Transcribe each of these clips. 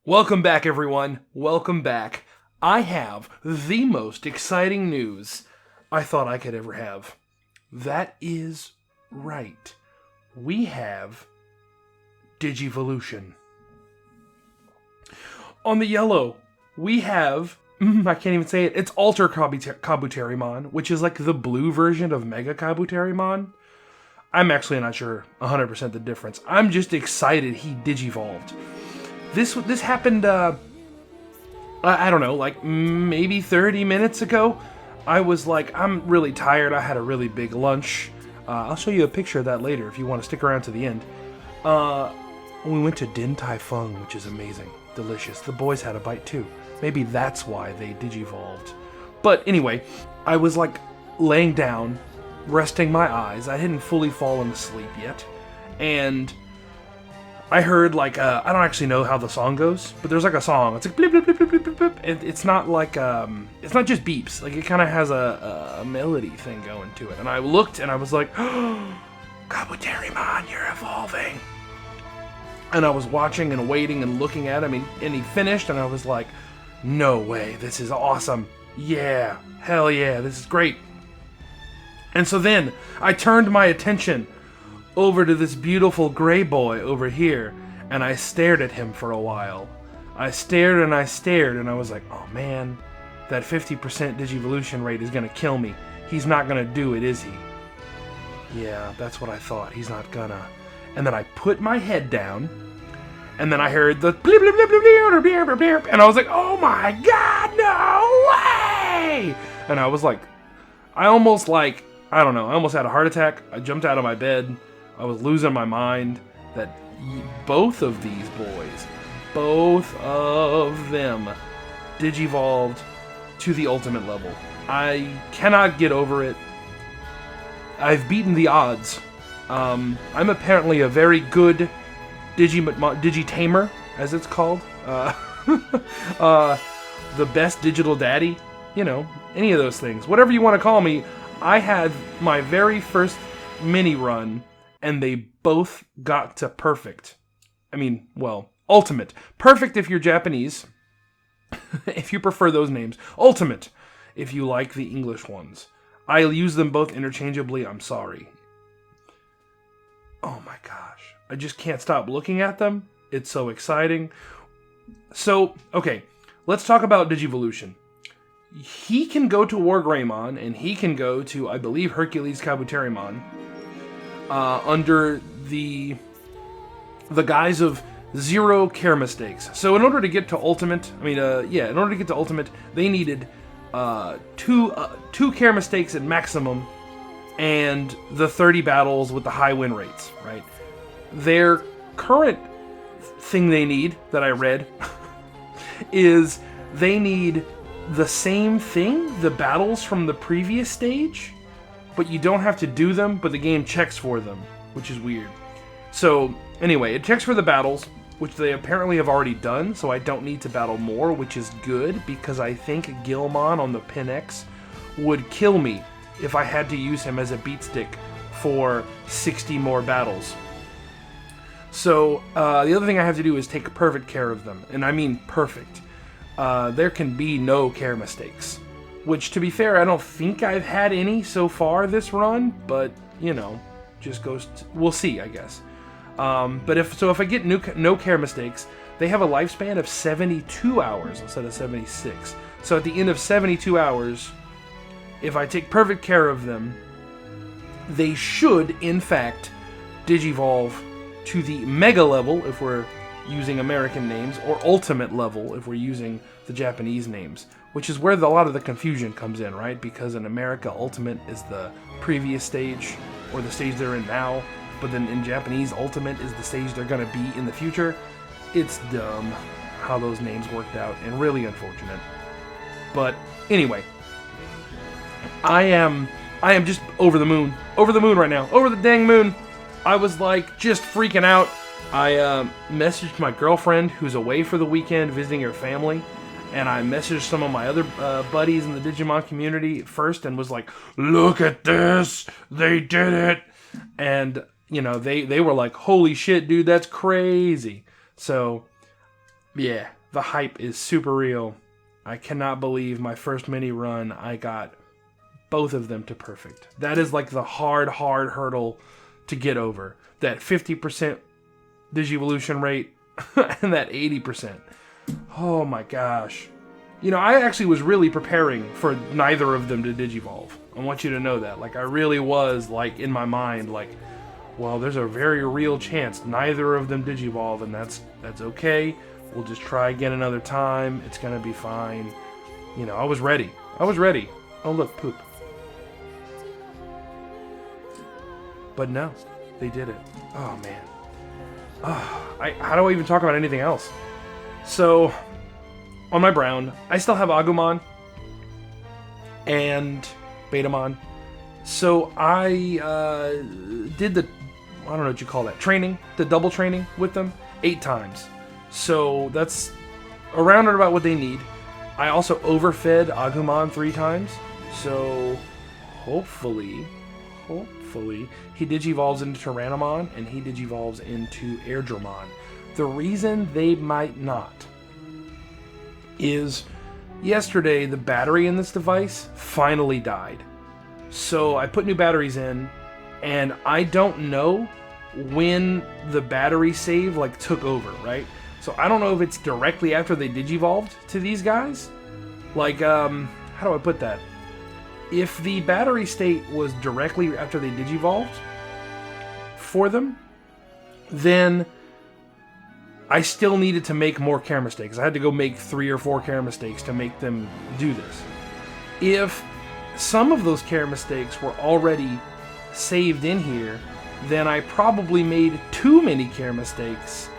Welcome back, everyone. Welcome back. I have the most exciting news I thought I could ever have. That is right. We have Digivolution. On the yellow, we have, I can't even say it, it's Alter Kabuterimon, which is like the blue version of Mega Kabuterimon. I'm actually not sure 100% the difference. I'm just excited he digivolved. This happened, I don't know, like maybe 30 minutes ago. I was like, I'm really tired. I had a really big lunch. I'll show you a picture of that later if you want to stick around to the end. We went to Din Tai Fung, which is amazing. Delicious. The boys had a bite too. Maybe that's why they digivolved. But anyway, I was like laying down, resting my eyes. I hadn't fully fallen asleep yet. And I heard like, I don't actually know how the song goes, but there's like a song. It's like blip, blip, blip, blip, blip, blip, blip. And it's not like, it's not just beeps. Like it kind of has a melody thing going to it. And I looked and I was like, oh, Kabuterimon, you're evolving. And I was watching and waiting and looking at him, and he finished, and I was like, no way, this is awesome. Yeah, hell yeah, this is great. And so then I turned my attention over to this beautiful gray boy over here, and I stared at him for a while. I stared, and I was like, oh man, that 50% Digivolution rate is gonna kill me. He's not gonna do it, is he? Yeah, that's what I thought. He's not gonna. And then I put my head down, and then I heard the blip, blip, blip, blip, blip, blip, blip, blip, and I was like, oh my god, no way! And I was like, I almost had a heart attack. I jumped out of my bed. I was losing my mind that both of these boys, both of them, digivolved to the ultimate level. I cannot get over it. I've beaten the odds. I'm apparently a very good Digitamer, as it's called. The best digital daddy. You know, any of those things. Whatever you want to call me. I had my very first mini run, and they both got to perfect. I mean, well, ultimate. Perfect if you're Japanese, if you prefer those names. Ultimate, if you like the English ones. I use them both interchangeably, I'm sorry. Oh my gosh. I just can't stop looking at them. It's so exciting. So, okay, let's talk about Digivolution. He can go to War Greymon, and he can go to, I believe, Hercules Kabuterimon, under the guise of 0 care mistakes. So in order to get to Ultimate, they needed 2 care mistakes at maximum, and the 30 battles with the high win rates, right? Their current thing they need, that I read, is they need the same thing, the battles from the previous stage, but you don't have to do them, but the game checks for them, which is weird. So, anyway, it checks for the battles, which they apparently have already done, so I don't need to battle more, which is good, because I think Gilmon on the Pin X would kill me if I had to use him as a beat stick for 60 more battles. So, the other thing I have to do is take perfect care of them, and I mean perfect. There can be no care mistakes. Which, to be fair, I don't think I've had any so far this run, but, you know, just goes we'll see, I guess. But if I get no care mistakes, they have a lifespan of 72 hours instead of 76. So at the end of 72 hours, if I take perfect care of them, they should, in fact, digivolve to the Mega level, if we're using American names, or Ultimate level, if we're using the Japanese names, which is where a lot of the confusion comes in, right? Because in America, Ultimate is the previous stage, or the stage they're in now, but then in Japanese, Ultimate is the stage they're going to be in the future. It's dumb how those names worked out, and really unfortunate. But anyway, I am just over the moon right now, over the dang moon. I was like just freaking out. I messaged my girlfriend who's away for the weekend visiting her family, and I messaged some of my other buddies in the Digimon community first and was like, look at this, they did it. And, you know, they were like, holy shit, dude, that's crazy. So Yeah, the hype is super real. I cannot believe my first mini run, I got both of them to perfect. That is like the hard hurdle to get over. That 50% Digivolution rate and that 80%. Oh my gosh. You know, I actually was really preparing for neither of them to Digivolve. I want you to know that. Like, I really was, like, in my mind, like, well, there's a very real chance neither of them Digivolve, and that's okay. We'll just try again another time. It's gonna be fine. You know, I was ready. Oh, look, poop. But no, they did it. Oh, man. How do I even talk about anything else? So, on my brown, I still have Agumon and Betamon. So I did the, I don't know what you call that, training, the double training with them 8 times. So that's around and about what they need. I also overfed Agumon 3 times. So hopefully he Digivolves into Tyrannomon and he Digivolves into Airdramon. The reason they might not is yesterday the battery in this device finally died. So I put new batteries in, and I don't know when the battery save like took over, right? So I don't know if it's directly after they Digivolved to these guys. Like, how do I put that? If the battery state was directly after they Digivolved for them, then I still needed to make more care mistakes. I had to go make 3 or 4 care mistakes to make them do this. If some of those care mistakes were already saved in here, then I probably made too many care mistakes,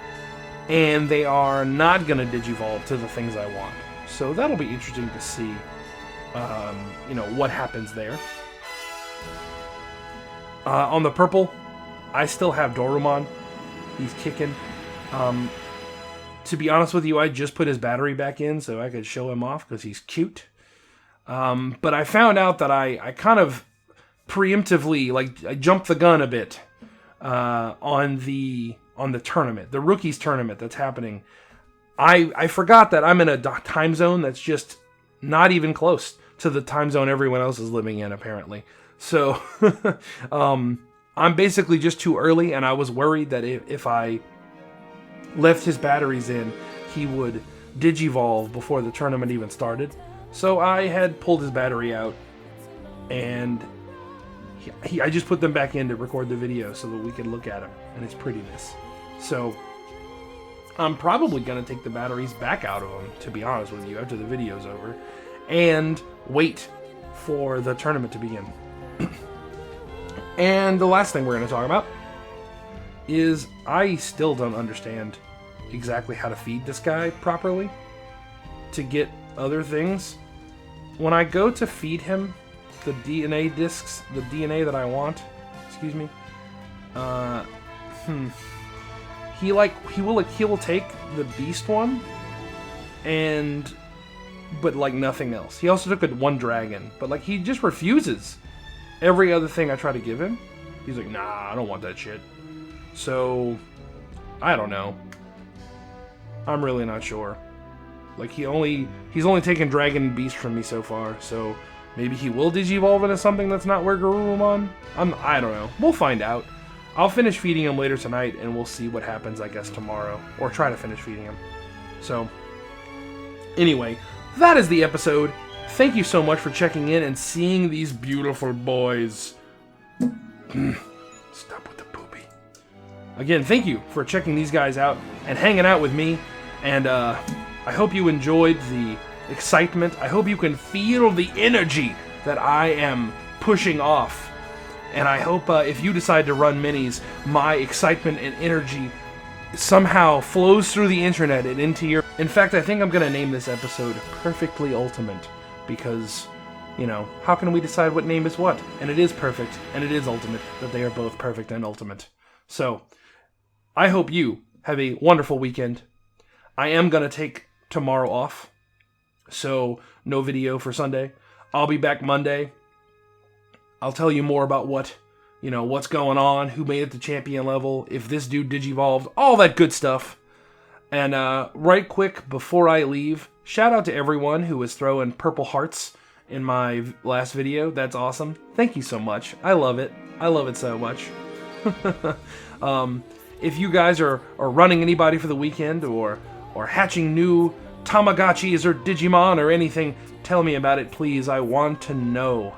and they are not going to Digivolve to the things I want. So that'll be interesting to see, you know, what happens there. On the purple, I still have Dorumon. He's kicking. To be honest with you, I just put his battery back in so I could show him off because he's cute. But I found out that I kind of preemptively, like, I jumped the gun a bit on the tournament, the rookies tournament that's happening. I forgot that I'm in a time zone that's just not even close to the time zone everyone else is living in, apparently. So I'm basically just too early, and I was worried that if I left his batteries in, he would Digivolve before the tournament even started. So I had pulled his battery out, and I just put them back in to record the video so that we could look at him and his prettiness. So I'm probably going to take the batteries back out of him, to be honest with you, after the video's over, and wait for the tournament to begin. And the last thing we're going to talk about is I still don't understand exactly how to feed this guy properly to get other things. When I go to feed him the DNA discs, the DNA that I want, excuse me, he will take the beast one, but like nothing else. He also took one dragon, but like he just refuses every other thing I try to give him. He's like, nah, I don't want that shit. So I don't know. I'm really not sure. Like he's only taken dragon and beast from me so far, so maybe he will Digivolve into something that's not Garurumon. I don't know. We'll find out. I'll finish feeding him later tonight, and we'll see what happens, I guess, tomorrow. Or try to finish feeding him. So, anyway, that is the episode. Thank you so much for checking in and seeing these beautiful boys. Stop with the poopy. Again, thank you for checking these guys out and hanging out with me. And I hope you enjoyed the excitement. I hope you can feel the energy that I am pushing off. And I hope if you decide to run minis, my excitement and energy somehow flows through the internet and into your... In fact, I think I'm going to name this episode Perfectly Ultimate. Because, you know, how can we decide what name is what? And it is perfect, and it is ultimate, that they are both perfect and ultimate. So, I hope you have a wonderful weekend. I am going to take tomorrow off. So, no video for Sunday. I'll be back Monday. I'll tell you more about what's going on, who made it to champion level, if this dude Digivolved, all that good stuff. And right quick before I leave, shout out to everyone who was throwing purple hearts in my last video. That's awesome. Thank you so much. I love it. I love it so much. If you guys are running anybody for the weekend or hatching new Tamagotchis or Digimon or anything, tell me about it, please. I want to know.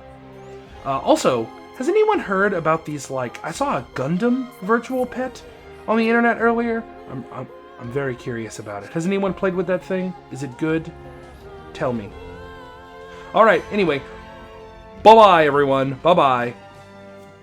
Also, has anyone heard about these, like, I saw a Gundam virtual pet on the internet earlier? I'm very curious about it. Has anyone played with that thing? Is it good? Tell me. Alright, anyway. Bye-bye, everyone. Bye-bye.